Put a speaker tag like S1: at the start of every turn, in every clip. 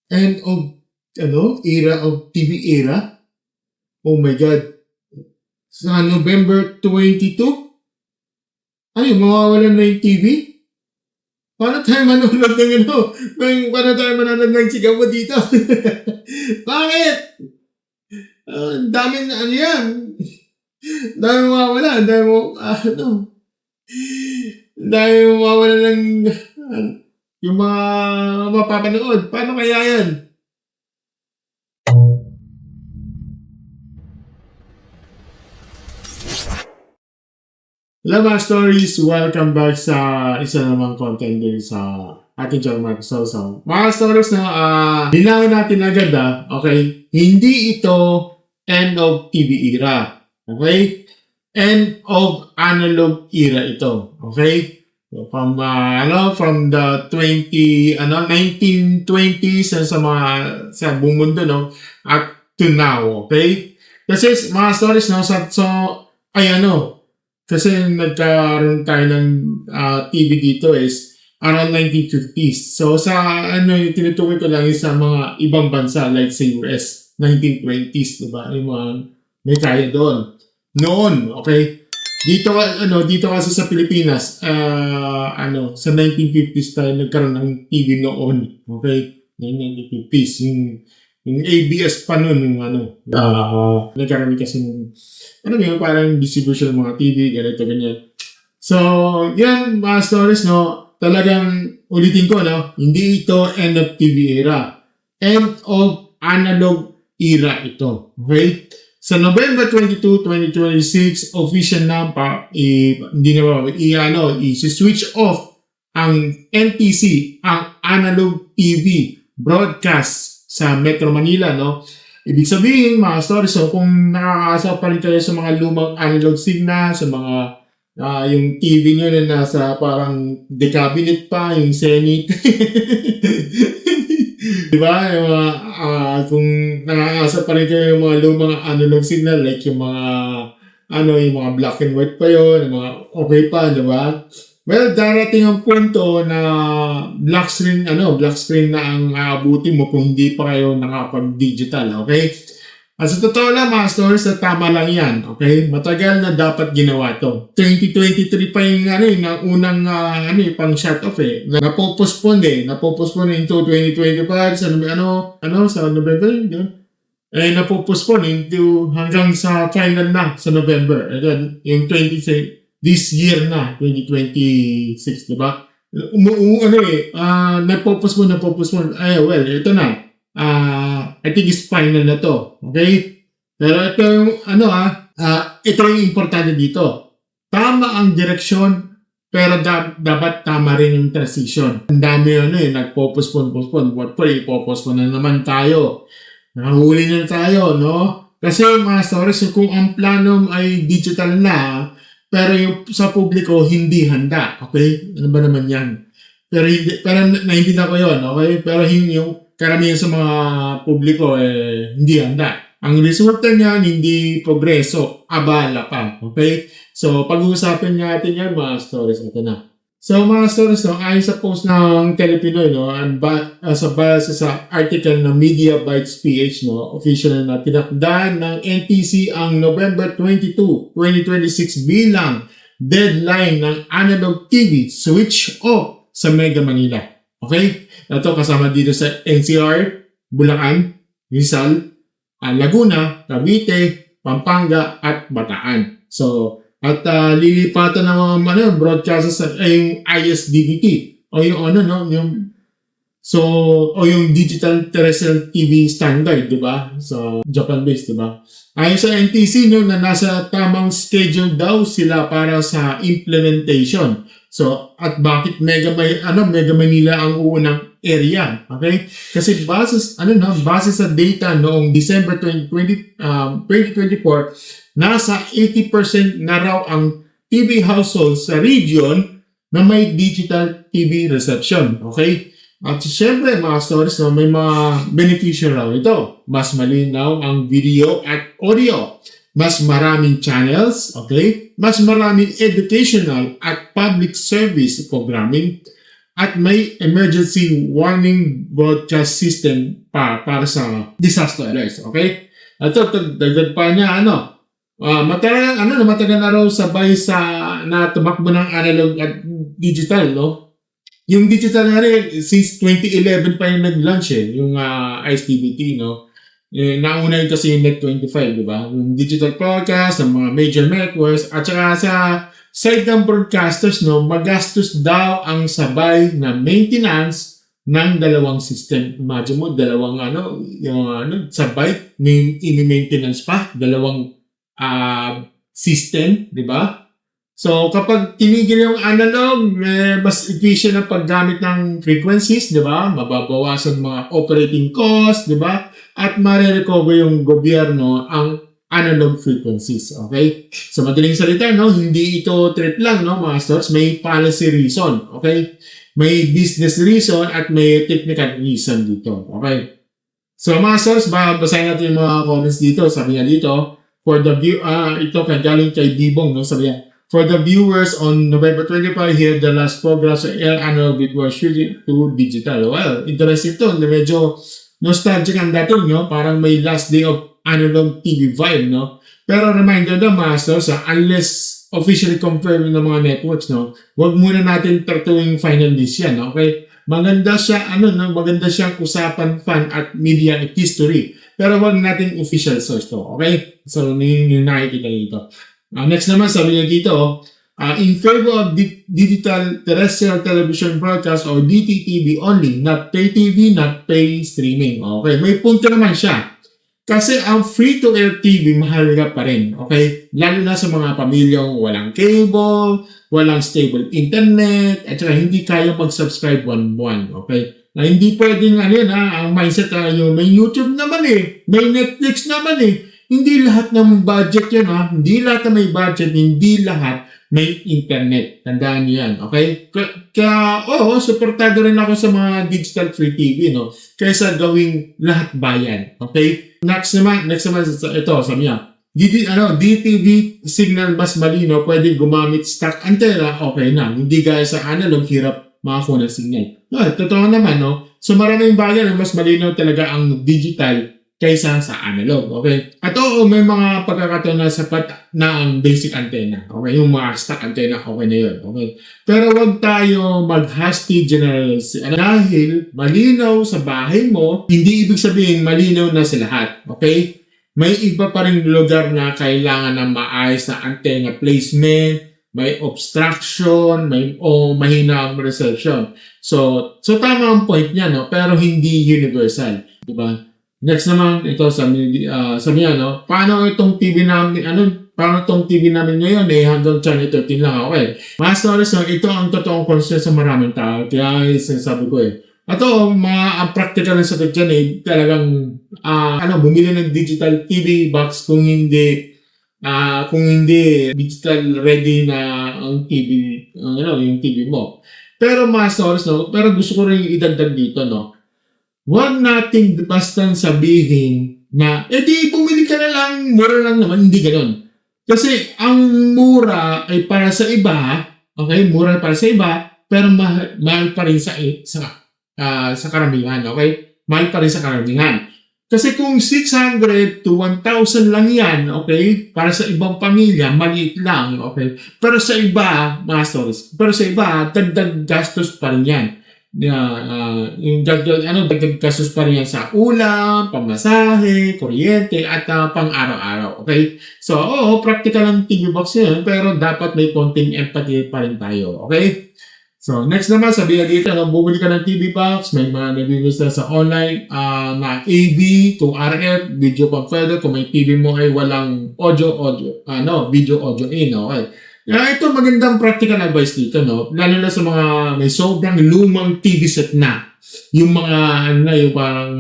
S1: End of, era of TV era. Oh my God. Sa November 22, ay, mawawalan na yung TV? Paano tayo manonood paano tayo manonood ng sigaw mo dito? Bakit? Ang dami na, yan? Dami mawawala, dami mawawala ng, yung mga mapapanood. Paano kaya yan? Hello mga stories! Welcome back sa isa namang content din sa ating channel Mark Sausaw. Mga stories na linawin natin agad okay? Hindi ito end of TV era. Okay? End of analog era ito. Okay? So, from the 1920s sa buong mundo, no? Up to now. Okay? Kasi mga stories, no? Kasi nagkaroon tayo ng TV dito is around 1950s. So yung tinutukoy ko lang is sa mga ibang bansa like sa US, 1920s, di ba? Yung mga may kaya doon. Noon, okay? Dito kasi sa Pilipinas, sa 1950s tayo nagkaroon ng TV noon. Okay? 1950s, yung ABS pa noon, nagkaroon kasi parang distribution ng mga TV, ganito, ganyan. So, yan, mga stories, no, talagang ulitin ko, no, hindi ito end of TV era. End of analog era ito. Okay? Sa November 22, 2026, official na i-switch off ang NTC, ang analog TV broadcast sa Metro Manila, no? Ibig sabihin, mga stories, so kung nakakaasa pa rin kayo sa mga lumang analog signal, sa mga yung TV nyo na nasa parang decabinet pa, yung Zenith. Diba? Yung kung nakakaasa pa rin kayo yung mga lumang analog signal, like yung mga black and white pa yun, yung mga okay pa, diba? Well, darating ang punto na black screen na ang aabutin mo kung hindi pa kayo nakapag-digital, okay? At sa totoo lang, mga stories, na tama lang yan, okay? Matagal na dapat ginawa to. 2023 pa yung unang pang shut off Napopospone into 2025 sa November, napopospone into hanggang sa final na sa November. And then, yung this year na, 2026, di ba? Napopospone. Well, ito na. I think it's final na to. Okay? Pero ito yung, ito yung importante dito. Tama ang direksyon, pero dapat tama rin yung transition. Ang dami nagpopospone. What for? Ipopospone na naman tayo. Nakahuli na tayo, no? Kasi mga stories, kung ang plano ay digital na, pero yung sa publiko hindi handa, okay? Ano ba naman yan? Pero naintindihan ko yun, okay? Pero yung karamihan sa mga publiko hindi handa. Ang resulta niyan, hindi progreso, abala pa, okay? So, pag-uusapan natin yan, mga stories. Ito na. So, mga stories, ayon sa post ng Telepinoy, sa article ng Media Bytes PH, official na tinakdaan ng NTC ang November 22, 2026 bilang deadline ng analog TV switch off sa Mega Manila. Okay? Ito kasama dito sa NCR, Bulacan, Rizal, Laguna, Cavite, Pampanga, at Bataan. So, at lilipatan ng mga broadcaster sa yung ISDBT o yung yung digital terrestrial TV standard, di ba? So, Japan-based, di ba? Ayon sa NTC, na nasa tamang schedule daw sila para sa implementation. So, at bakit Mega Manila ang unang area? Okay? Kasi base sa data noong December 2024, nasa 80% na raw ang TV households sa region na may digital TV reception. Okay? At syempre, mga stories, may mga beneficial raw ito. Mas malinaw ang video at audio. Mas maraming channels, okay? Mas maraming educational at public service programming. at may emergency warning broadcast system para sa disaster alerts. Okay? At ito, dagdag pa niya, matagal na raw sabay na tumakbo ng analog at digital, no? Yung digital na rin, since 2011 pa yung nag-launch yung ISTBT, no? Nauna yun kasi yung Net25, di ba? Yung digital broadcast, ng mga major networks, at saka sa side ng broadcasters, no, magastos daw ang sabay na maintenance ng dalawang system. Imagine mo, dalawang sabay, ini-maintenance pa, dalawang system, di ba? So, kapag tinigil yung analog, mas efficient ang paggamit ng frequencies, di ba? Mababawasan mga operating costs, di ba? At marirecover yung gobyerno ang analog frequencies, okay? So, madaling salita, no? Hindi ito trip lang, no, masters? May policy reason, okay? May business reason at may technical reason dito, okay? So, masters, basahin natin yung mga comments dito. Sabi niya dito, for the view, ito galing kay Dibong, no? Sabi niya, for the viewers on November 25, here the last progress sa air analog before shifting to digital. Well, interesting to. Medyo nostalgic ang dating, no? Parang may last day of analog TV vibe, no? Pero reminder na, masters, unless officially confirmed ng mga networks, no? Huwag muna natin tartuwing final list yan, okay? Maganda siya, maganda siyang usapan, fan at media history. Pero huwag natin official source to, okay? So, yung nakikita dito. Next naman, sabi niya dito, in favor of digital terrestrial television broadcast or DTTV only, not pay TV, not pay streaming. Okay, may punto naman siya. Kasi ang free-to-air TV mahalaga pa rin. Okay? Lalo na sa mga pamilyang walang cable, walang stable internet, at saka hindi kaya mag-subscribe buwan-buwan. Okay? Na hindi pwedeng ang mindset yung may YouTube naman may Netflix naman Hindi lahat ng budget yan Hindi lahat na may budget, hindi lahat may internet. Tandaan niyo yan, okay? Kaya, supportado rin ako sa mga digital free TV, no? Kaysa gawing lahat bayan, okay? Next naman, ito, sabi niya, DTV signal mas malino, pwede gumamit stock antenna, okay na. Hindi gaya sa analog, hirap makakuha ng signal. No, totoo naman, no? So maraming bagay na mas malinaw talaga ang digital kaysa sa analog, okay? At may mga pagkakataon na sapat na ang basic antenna, okay? Yung mga stock antenna, okay na yun, okay? Pero wag tayo mag-hasty generalize. Dahil malinaw sa bahay mo, hindi ibig sabihin malinaw na sa lahat, okay? May iba pa rin lugar na kailangan ng maayos na antenna placement, may obstruction, mahina ang reception. So tama ang point niya, no? Pero hindi universal, di ba? Next naman, ito sabi niya, no? Paano itong TV namin ngayon, hanggang channel 13 lang, okay? Mga stories, no? Ito ang totoong concern sa maraming tao. Kaya sinasabi ko ang practical na sagot dyan talagang, bumili ng digital TV box kung hindi digital ready na ang TV, yung TV mo. Pero mga stories, no? Pero gusto ko rin idagdag dito, no? Huwag nating basta sabihin na, di pumili ka na lang, mura lang naman, hindi ganoon. Kasi ang mura ay para sa iba, okay? Mura para sa iba, pero mahal pa rin sa karamihan, okay? Mahal pa rin sa karamihan. Kasi kung 600 to 1,000 lang yan, okay? Para sa ibang pamilya, maliit lang, okay? Pero sa iba, dagdag gastos pa rin yan. Yung dagdag gastos pa rin yan sa ulam, pamasahe, kuryente, at pang araw-araw, okay? So, practical ang TV box yan, pero dapat may konting empathy pa rin tayo, okay? So, next naman, sabi dito, bumili ka ng TV box, may mga nabibis na sa online na AV to RF, video converter, kung may TV mo ay walang video audio in, okay? Ito magandang practical advice dito, no? Lalo na sa mga may sobrang lumang TV set na. Yung mga, yung parang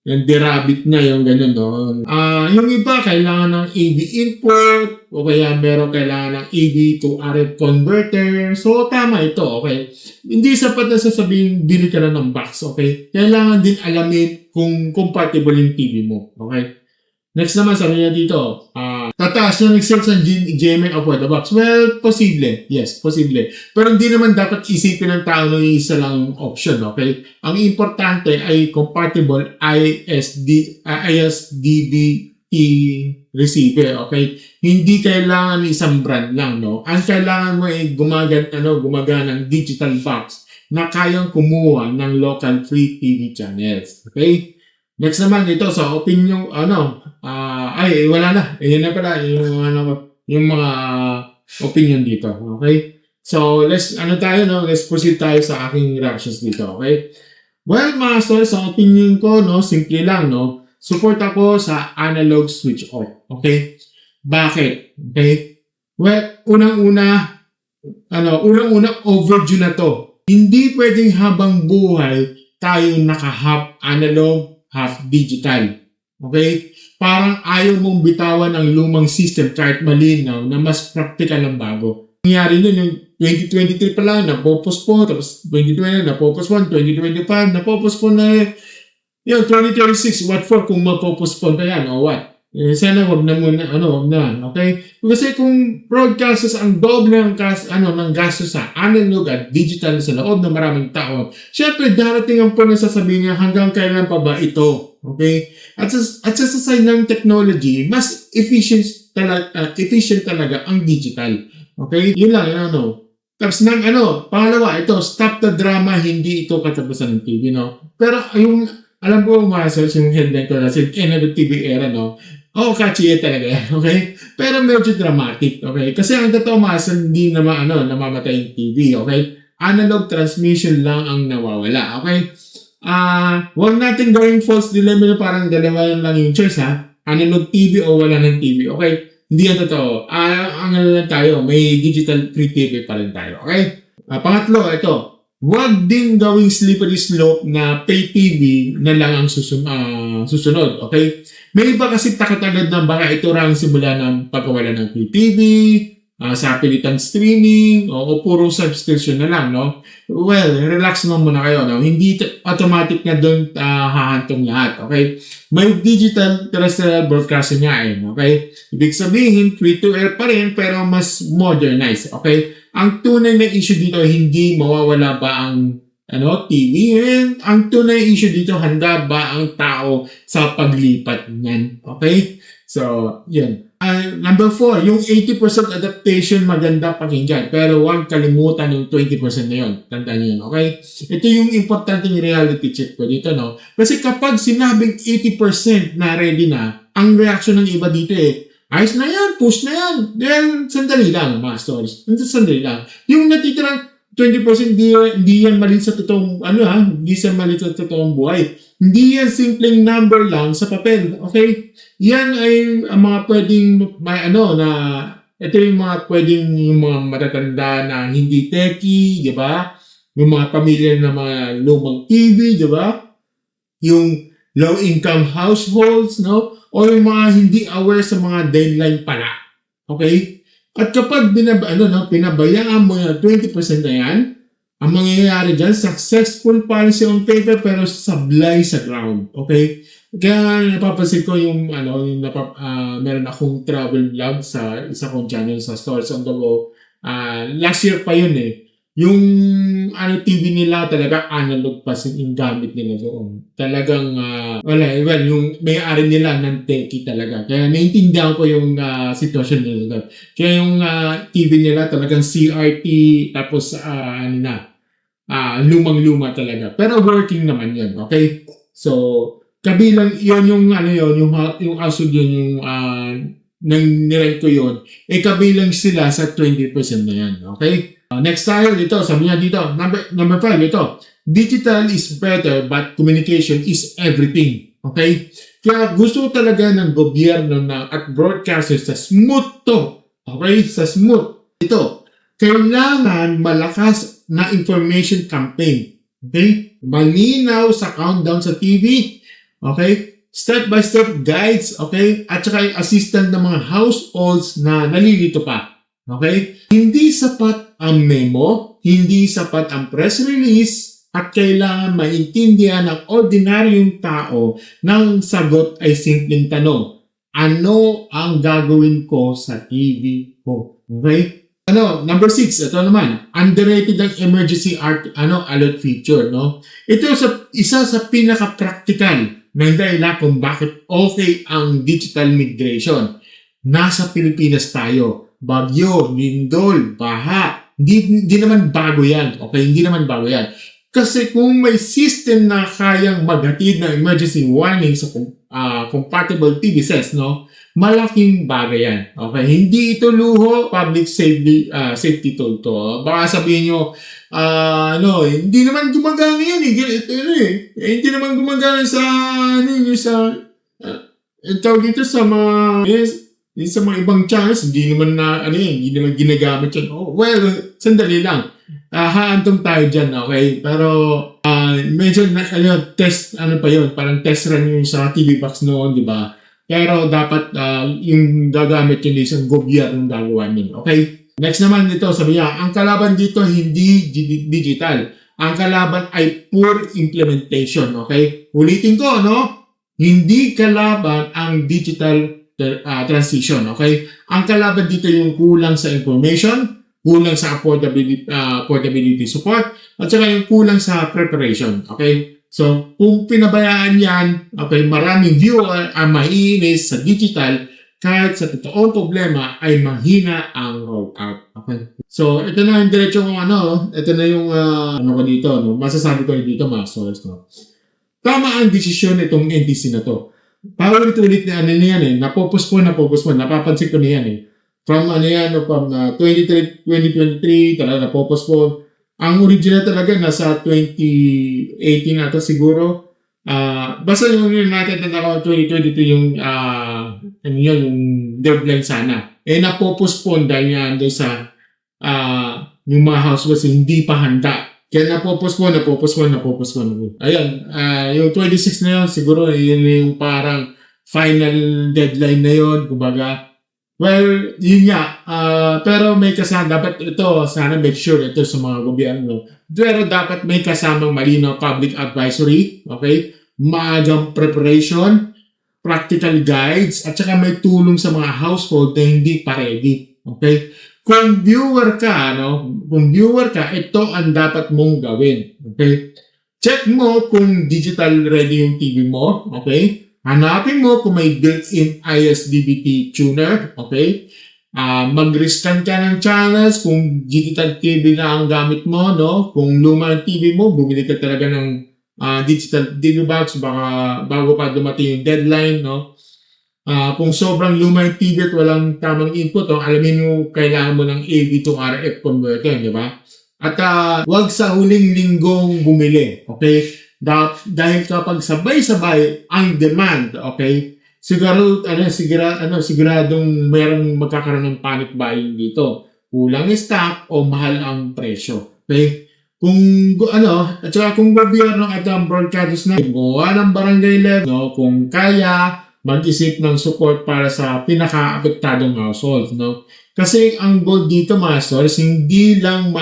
S1: yung derabit na, yung ganun, no? Yung iba, kailangan ng AV input, o kaya meron kailangan ng AV to RF converter. So, tama ito, okay? Hindi sapat na sasabihin, bili ka na ng box, okay? Kailangan din alamin kung compatible yung TV mo, okay? Next naman, sabi niya dito, tataas na nag-sales ng GMA outside the box. Well, posible. Yes, posible. Pero hindi naman dapat isipin ng tao na yung isa lang option, okay? Ang importante ay compatible ISDDE receiver, okay? Hindi kailangan isang brand lang, no? Ang kailangan mo ay gumagana ng digital box na kayang kumuha ng local free TV channels, okay? Next naman dito sa opinion, wala na. Yun na pala, yung mga opinion dito. Okay? So, let's proceed tayo sa aking reactions dito. Okay? Well, mga sir, sa opinion ko, no, simple lang, no, support ako sa analog switch off. Okay? Bakit? Okay? Well, unang-una, overdue na to. Hindi pwedeng habang buhay tayo naka-half analog, half digital. Okay? Parang ayaw mong bitawan ang lumang system kahit malinaw na mas practical ang bago. Nangyari nun yung 2023 pa lang, napopospone, tapos 2020, napopospone, 2025, napopospone na yung 2036, what for kung mapopospone pa yan o what? Sana wag na muna, wag na, okay? Kasi kung broadcasters ang doble ng gastos sa analog at digital sa loob ng maraming taon, syempre darating ang point na sasabihin niya hanggang kailan pa ba ito, okay? At sa side ng technology, mas efficient talaga ang digital, okay? Yun lang, Tapos pangalawa, ito, stop the drama, hindi ito katapusan ng TV, no? Pero alam ko ma-search yung headline ko na si Canada TV era, no? Catchy talaga yan, okay? Pero medyo dramatic, okay? Kasi ang totoo hindi naman, namamatay yung TV, okay? Analog transmission lang ang nawawala, okay? Huwag natin gawing false dilemma na parang dalawa lang yung choice, ha? Analog TV o wala ng TV, okay? Hindi yan totoo. Lang tayo, may digital free TV pa rin tayo, okay? Pangatlo, ito. Huwag din gawing slippery slope na pay TV na lang ang susunod, okay? May iba kasi takot-agad na baka ito ang simula ng pagkawala ng pay TV, sa pilitang streaming, o puro subscription na lang, no? Well, relax naman muna kayo, no? Hindi automatic na doon hahantong lahat, okay? May digital terrestrial broadcasting nga okay? Ibig sabihin, free-to-air pa rin, pero mas modernized, okay? Ang tunay na issue dito, hindi mawawala ba ang TV? And ang tunay issue dito, handa ba ang tao sa paglipat niyan? Okay? So, yan. Number 4, yung 80% adaptation maganda pakinggan. Pero huwag kalimutan yung 20% na yun. Tandaan nyo yun, okay? Ito yung importanteng reality check ko dito, no? Kasi kapag sinabing 80% na ready na, ang reaction ng iba dito ayos na yan, push na yan. Then, sandali lang, mga stories. Sandali lang. Yung natitirang 20% hindi yan malit sa totoong, hindi yan malit sa totoong buhay. Hindi yan simpleng number lang sa papel, okay? Yan ay ang mga pwedeng, ito yung mga pwedeng, yung mga matatanda na hindi techie, di ba? Yung mga pamilya na mga lumang TV, di ba? Yung low-income households, no? O yung mga hindi aware sa mga deadline pala, okay? At kapag pinabayaan mo yung 20% na yan, ang mangyayari dyan, successful policy on paper pero sablay sa ground. Okay? Kaya napapansin ko meron akong travel vlog sa isa kong channel sa Stories on the Go. Last year pa yun Yung TV nila talaga analog pa yung gamit nila doon. Talagang yung may-ari nila ng techie talaga. Kaya naiintindihan ko yung sitwasyon nila doon. Kaya yung TV nila talagang CRT tapos lumang-luma talaga. Pero working naman yun, okay? So, kabilang yun yung asod yun yung nang nirent ko yun, kabilang sila sa 20% na yan, okay? Next tayo dito, sabi niya dito, number 5, ito. Digital is better but communication is everything. Okay? Kaya gusto talaga ng gobyerno at broadcasters sa smooth to. Okay? Sa smooth. Ito, kailangan malakas na information campaign. Okay? Malinaw sa countdown sa TV. Okay? Step-by-step guides. Okay? At saka yung assistant ng mga households na nalilito pa. Okay? Hindi sapat ang memo, hindi sapat ang press release, at kailangan maintindihan ng ordinaryong tao ng sagot ay simpleng tanong. ano ang gagawin ko sa TV ko. Okay? Number 6, ito naman, underrated ang emergency alert feature, no? Ito isa sa pinaka-practical na dahilan kung bakit okay ang digital migration. Nasa Pilipinas tayo. Bagyo, lindol, baha. Hindi naman bago yan. Okay? Hindi naman bago yan. Kasi kung may system na kayang maghatid ng emergency warning sa compatible TV sets, no? Malaking bagay yan. Okay? Hindi ito luho, public safety tool to. Baka sabihin nyo, hindi naman gumagana yan hindi naman gumagana sa, tawag dito sa sa mga ibang channels, hindi naman ginagamit yan. Oh, well, sandali lang. Haantong tayo dyan, okay? Pero, medyo test, parang test run yung sa TV box noon, di ba? Pero dapat yung gagamit yun isang gobyerno ng gagawa yun. Okay? Next naman dito, sabi niya, ang kalaban dito hindi digital. Ang kalaban ay poor implementation. Okay? Ulitin ko, no? Hindi kalaban ang digital transition. Okay? Ang kalaban dito yung kulang sa information, kulang sa affordability support, at saka yung kulang sa preparation. Okay? So, kung pinabayaan yan, okay, maraming viewer ang maiinis sa digital kahit sa totoong problema ay mahina ang rollout. Okay. So, ito na yung diretso kung ito na yung masasabi ko dito mga source. No? Tama ang desisyon itong NTC na to. Paulit-ulit na napopospone. Napapansin ko na yan From from 2023, talaga napopospone. Ang original talaga nasa 2018 na ito siguro. Basta yung natin na 2022 yung yung deadline sana. Napopospone dahil nga doon sa yung mga households hindi pa handa. Kaya napopospone. Ayan, yung 26 na yun, siguro yun yung parang final deadline na yun, kumbaga. Well, yun nga. Pero may kasama, dapat ito, sana make sure ito sa mga gobyerno. Pero dapat may kasamang malinaw public advisory, okay? Maagang preparation, practical guides, at saka may tulong sa mga household na hindi pa ready, okay? Kung viewer ka, ito ang dapat mong gawin, okay? Check mo kung digital ready yung TV mo, okay? Hanapin mo kung may built-in ISDBT tuner, okay? Mag-rescan ka ng channels kung digital TV na ang gamit mo, no? Kung luma ang TV mo, bumili ka talaga ng digital TV box bago pa dumating yung deadline, no? Kung sobrang luma yung TV at walang tamang input, alamin mo kailangan mo ng AV to RF converter, di ba? At wag sa huling linggong bumili, okay? Dahil kapag sabay-sabay ang demand, okay, siguradong mayroong magkakaroon ng panic buying dito. Kulang stock o mahal ang presyo. Okay? At saka kung gobyerno at ang broadcasters na gumawa ng barangay level, kung kaya, mag-isip ng support para sa pinaka-apektadong household, no? Kasi ang goal dito, mga stores, hindi lang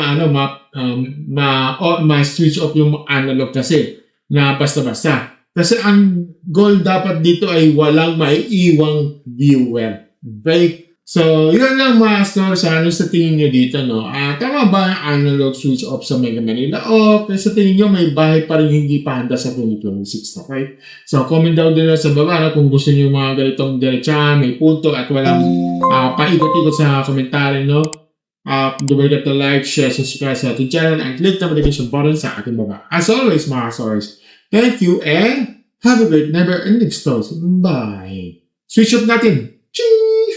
S1: ma-switch off yung analog kasi na basta-basta. Kasi ang goal dapat dito ay walang maiiwang viewer. Okay? So, yun lang mga stores. Ano sa tingin nyo dito, no? Tama ba ang analog switch off sa Mega Manila? O, sa tingin nyo, may bahay pa rin hindi pa handa sa 2026, okay? So, comment down din sa baba kung gusto nyo mga ganitong diretsahan, may punto at walang paikot-ikot sa komentary, no? Don't forget to like, share, subscribe sa ating channel, and click the notification button sa ating baba. As always, mga stores, thank you and have a great never-ending stores. Bye! Switch off natin! Ching!